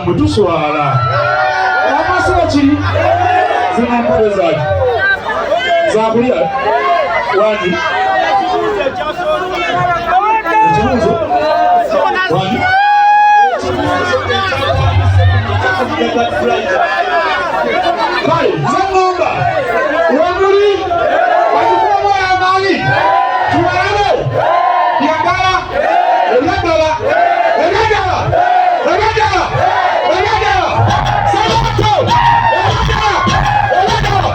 mutuswala amasira kiri zinampale zaki zakulya wani ekibuuzo wani kale zaŋŋomba wemuli bakikubamu amaanyi tuwalabe byagala ebyagala ebyagala ebyagala ebyagala sabato ebyagala ebyagala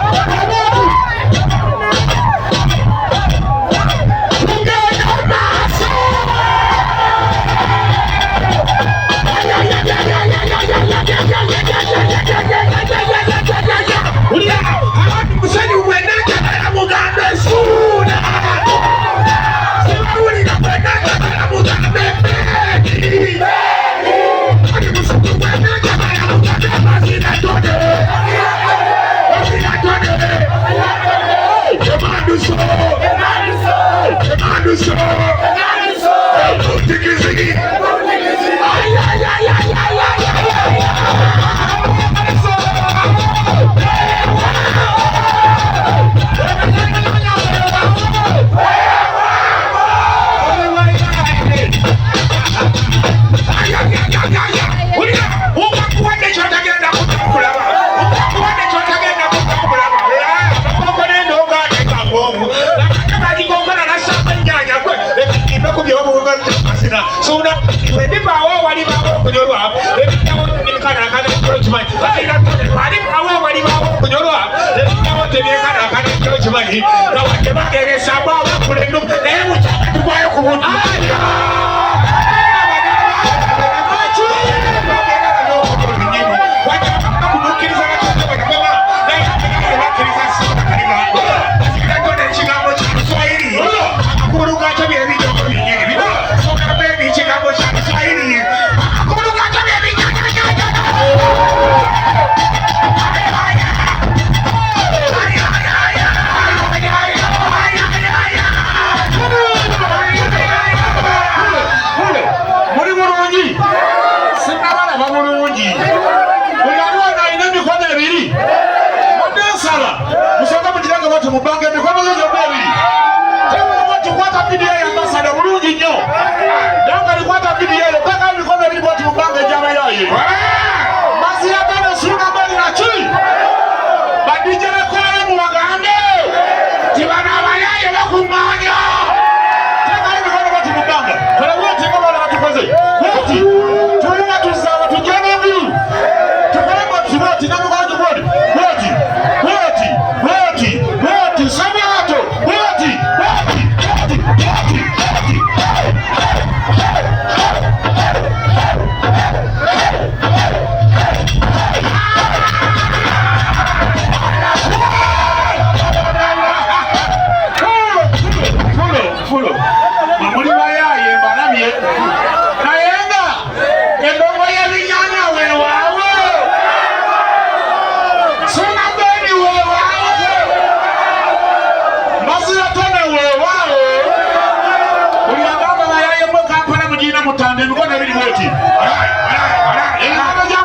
abantu tugenda maaso ulira abantu musenyu bwenanjagala mugambe Suuna siwulira bwenanjagala mugambe Beni ali musuku bwenanjagala mugambe Bajilojja Tebajiwulira Tikizigi Suuna Ben bawo wali bawo kunyolwa ebitawo nikana kana George wali bawo wali bawo kunyolwa ebitawo tebekana kana George mani na watebageresa bawo kulendo ewu tukwayo kubuntu mubange mikono yote mbili tena watu kwata video ya ambassador bulungi nnyo danga likwata video ile paka mikono mbili watu mubange jama yaye basi hata Suuna Ben na chi badijere kwa mu bagande tibana bayaye bakumanya tena mikono watu mubange kwa wote kama watu kwaze wote tuliwa tuzaba tujane mbili tukalamba tibati na mkono bodi wote Sabato, wati. Fulo. Mamuli bayaye banamye. Nayenga. Endongo Yebinyaanya wewawe. Suuna Ben wewawe. Mutande mikona biri boti alright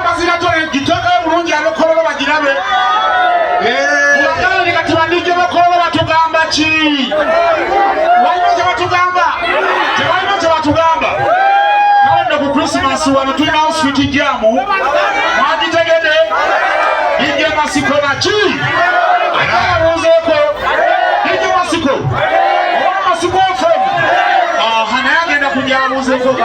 Bajilojja gitoka bulungi abakolola bagirabe wakala nikatibandije bakolola batugamba ki waliwo kye batugamba kawenda ku Christmas wano tulina outfit jamu mwagitegede ije masiko naki akabuzeeko ije masiko ofemu hana yagenda kujabuzeeko